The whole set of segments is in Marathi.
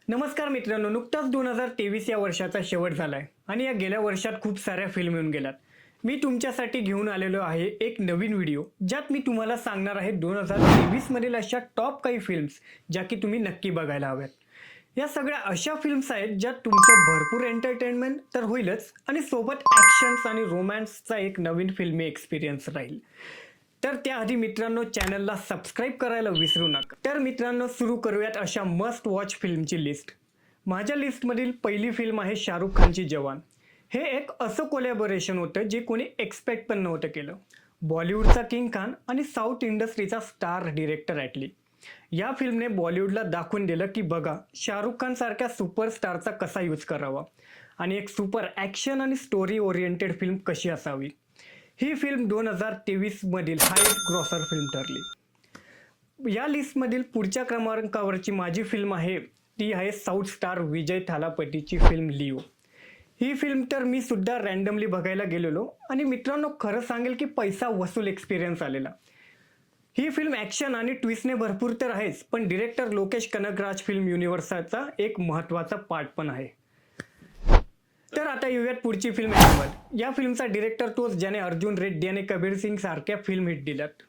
नमस्कार मित्रांनो, नुकताच 2023 या वर्षाचा शेवट झालाय आणि या गेल्या वर्षात खूप साऱ्या फिल्म येऊन गेल्यात. मी तुमच्यासाठी घेऊन आलेलो आहे एक नवीन व्हिडिओ, ज्यात मी तुम्हाला सांगणार आहे 2023 मधील अशा टॉप काही फिल्म्स ज्या की तुम्ही नक्की बघायला हव्यात. या सगळ्या अशा फिल्म्स आहेत ज्यात तुमचं भरपूर एंटरटेनमेंट तर होईलच आणि सोबत ॲक्शन्स आणि रोमॅन्सचा एक नवीन फिल्मी एक्सपिरियन्स राहील. तर त्याआधी मित्रांनो, चॅनलला सबस्क्राईब करायला विसरू नका. तर मित्रांनो, सुरू करूयात अशा मस्ट वॉच फिल्मची लिस्ट. माझ्या लिस्टमधील पहिली फिल्म आहे शाहरुख खानची जवान. हे एक असं कोलॅबोरेशन होतं जे कोणी एक्सपेक्ट पण नव्हतं केलं. बॉलिवूडचा किंग खान आणि साऊथ इंडस्ट्रीचा स्टार डिरेक्टर ॲटली या फिल्मने बॉलिवूडला दाखवून दिलं की बघा, शाहरुख खान सारख्या सुपरस्टारचा कसा यूज करावा आणि एक सुपर ॲक्शन आणि स्टोरी ओरिएंटेड फिल्म कशी असावी. ही फिल्म 2023 मधील हायेस्ट ग्रॉसर फिल्म ठरली. या लिस्टमधील पुढच्या क्रमांकावरची माझी फिल्म आहे ती आहे साऊथ स्टार विजय थालापतीची फिल्म लिओ. ही फिल्म तर मी सुद्धा रँडमली बघायला गेलेलो आणि मित्रांनो, खरं सांगेल की पैसा वसूल एक्सपिरियन्स आलेला. ही फिल्म ॲक्शन आणि ट्विस्टने भरपूर तर आहेच, पण डिरेक्टर लोकेश कनगराज फिल्म युनिव्हर्सचा एक महत्त्वाचा पार्ट पण आहे. तर आता येऊयात पुढची फिल्म ॲनिमल. या फिल्मचा डिरेक्टर तोच ज्याने अर्जुन रेड्डी आणि कबीर सिंग सारख्या फिल्म हिट दिल्यात.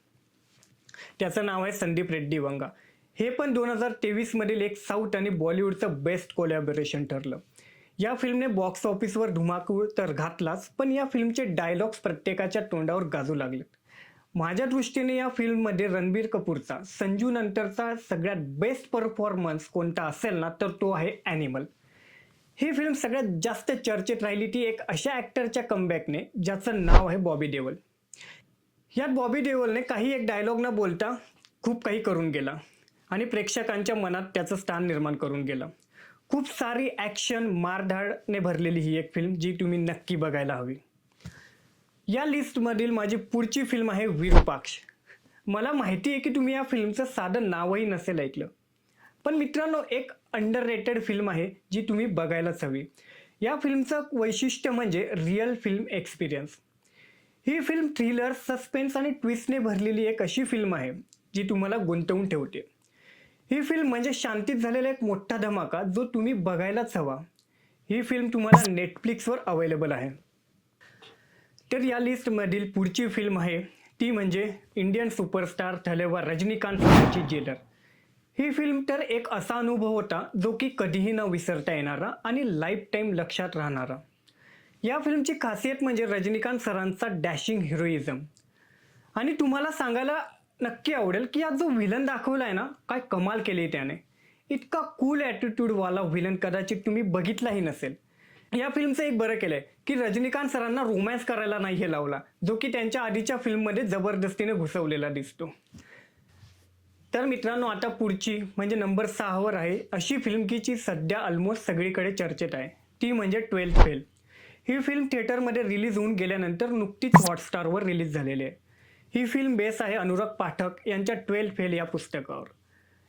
त्याचं नाव आहे संदीप रेड्डी वंगा. हे पण 2023 मधील एक साऊथ आणि बॉलिवूडचं बेस्ट कोलॅबोरेशन ठरलं. या फिल्मने बॉक्स ऑफिसवर धुमाकूळ तर घातलाच, पण या फिल्मचे डायलॉग्स प्रत्येकाच्या तोंडावर गाजू लागलेत. माझ्या दृष्टीने या फिल्ममध्ये रणबीर कपूरचा संजू नंतरचा सगळ्यात बेस्ट परफॉर्मन्स कोणता असेल ना, तर तो आहे ॲनिमल. ही फिल्म सगळ्यात जास्त चर्चेत राहिली ती एक अशा ॲक्टरच्या कमबॅकने ज्याचं नाव आहे बॉबी देओल. यात बॉबी देओलने काही एक डायलॉग न बोलता खूप काही करून गेला आणि प्रेक्षकांच्या मनात त्याचं स्थान निर्माण करून गेलं. खूप सारी ॲक्शन मारधाडने भरलेली ही एक फिल्म जी तुम्ही नक्की बघायला हवी. या लिस्टमधील माझी पुढची फिल्म आहे विरूपाक्ष. मला माहिती आहे की तुम्ही या फिल्मचं साधं नावही नसेल ऐकलं, पण मित्रांनो, एक अंडररेटेड फिल्म आहे जी तुम्ही बघायलाच हवी. या फिल्मचं वैशिष्ट्य म्हणजे रिअल फिल्म एक्सपिरियन्स. ही फिल्म थ्रिलर, सस्पेन्स आणि ट्विस्टने भरलेली एक अशी फिल्म आहे जी तुम्हाला गुंतवून ठेवते. ही फिल्म म्हणजे शांतीत झालेला एक मोठा धमाका जो तुम्ही बघायलाच हवा. ही फिल्म तुम्हाला नेटफ्लिक्सवर अवेलेबल आहे. तर या लिस्टमधील पुढची फिल्म आहे ती म्हणजे इंडियन सुपरस्टार थलेवा रजनीकांतची जेलर. ही फिल्म तर एक असा अनुभव होता जो की कधीही न विसरता येणारा आणि लाईफ टाईम लक्षात राहणारा. या फिल्मची खासियत म्हणजे रजनीकांत सरांचा डॅशिंग हिरोइझम. आणि तुम्हाला सांगायला नक्की आवडेल की यात जो व्हिलन दाखवला आहे ना, काय कमाल केली त्याने. इतका कूल ॲटिट्यूडवाला व्हिलन कदाचित तुम्ही बघितलाही नसेल. या फिल्मचं एक बरं केलंय की रजनीकांत सरांना रोमॅन्स करायला नाही हे लावला, जो की त्यांच्या आधीच्या फिल्ममध्ये जबरदस्तीने घुसवलेला दिसतो. तर मित्रांनो, आता पुढची म्हणजे नंबर 6वर आहे अशी फिल्म की जी सध्या ऑलमोस्ट सगळीकडे चर्चेत आहे, ती म्हणजे 12th फेल. ही फिल्म थिएटरमध्ये रिलीज होऊन गेल्यानंतर नुकतीच हॉटस्टारवर रिलीज झालेली आहे. ही फिल्म बेस आहे अनुराग पाठक यांच्या 12th फेल या पुस्तकावर.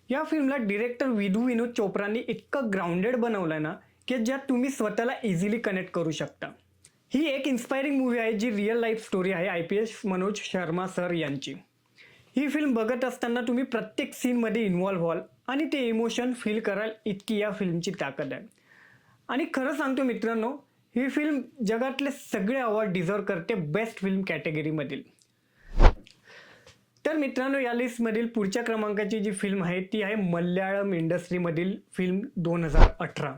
या फिल्मला डिरेक्टर विधू विनोद चोप्रांनी इतकं ग्राउंडेड बनवलं ना की ज्यात तुम्ही स्वतःला इझिली कनेक्ट करू शकता. ही एक इन्स्पायरिंग मूवी आहे जी रिअल लाईफ स्टोरी आहे IPS मनोज शर्मा सर यांची. ही फिल्म बघत असताना तुम्ही प्रत्येक सीनमध्ये इन्व्हॉल्व्ह व्हाल आणि ते इमोशन फील कराल, इतकी या फिल्मची ताकद आहे. आणि खरं सांगतो मित्रांनो, ही फिल्म जगातले सगळे अवॉर्ड डिझर्व करते बेस्ट फिल्म कॅटेगरीमधील. तर मित्रांनो, या लिस्टमधील पुढच्या क्रमांकाची जी फिल्म आहे ती आहे मल्याळम इंडस्ट्रीमधील फिल्म 2018.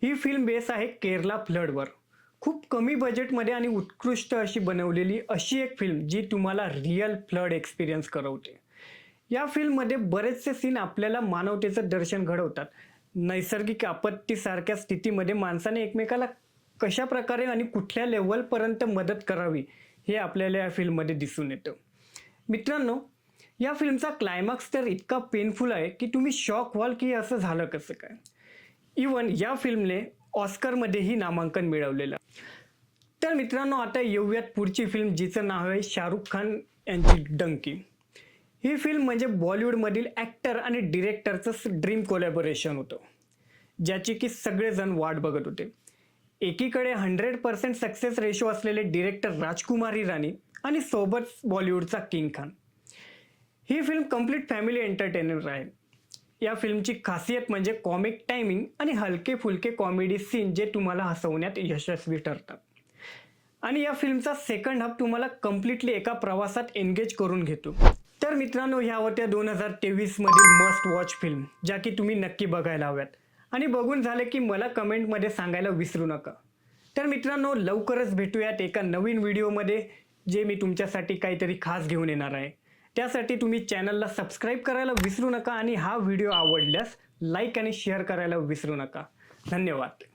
ही फिल्म बेस आहे केरला फ्लडवर. खूप कमी बजेटमध्ये आणि उत्कृष्ट अशी बनवलेली अशी एक फिल्म जी तुम्हाला रिअल फ्लड एक्सपिरियन्स करवते. या फिल्ममध्ये बरेचसे सीन आपल्याला मानवतेचं दर्शन घडवतात. नैसर्गिक आपत्तीसारख्या स्थितीमध्ये माणसाने एकमेकाला कशा प्रकारे आणि कुठल्या लेवलपर्यंत मदत करावी हे आपल्याला या फिल्ममध्ये दिसून येतं. मित्रांनो, या फिल्मचा क्लायमॅक्स तर इतका पेनफुल आहे की तुम्ही शॉक व्हाल की असं झालं कसं काय. इवन या फिल्मने ऑस्करमध्येही नामांकन मिळवलेलं. तर मित्रांनो, आता येऊयात पुढची फिल्म जिचं नाव आहे शाहरुख खान यांची डंकी. ही फिल्म म्हणजे बॉलिवूडमधील ॲक्टर आणि डिरेक्टरचं ड्रीम कोलॅबोरेशन होतं, ज्याची की सगळेजण वाट बघत होते. एकीकडे 100% सक्सेस रेशो असलेले डिरेक्टर राजकुमार हिरानी आणि सोबत बॉलिवूडचा किंग खान. ही फिल्म कम्प्लीट फॅमिली एंटरटेनर आहे. या फिल्मची खासियत म्हणजे कॉमिक टायमिंग आणि हलके फुलके कॉमेडी सीन जे तुम्हाला हसवण्यात यशस्वी ठरतात. आणि या फिल्मचा सेकंड हाफ तुम्हाला कम्प्लिटली एका प्रवासात एंगेज करून घेतो. तर मित्रांनो, ह्या होत्या 2023 मधील मस्ट वॉच फिल्म, ज्या की तुम्ही नक्की बघायला हव्यात. आणि बघून झाले की मला कमेंटमध्ये सांगायला विसरू नका. तर मित्रांनो, लवकरच भेटूयात एका नवीन व्हिडिओमध्ये, जे मी तुमच्यासाठी काहीतरी खास घेऊन येणार आहे. त्यासाठी तुम्ही चॅनलला सबस्क्राईब करायला विसरू नका आणि हा व्हिडिओ आवडल्यास लाईक आणि शेअर करायला विसरू नका. धन्यवाद.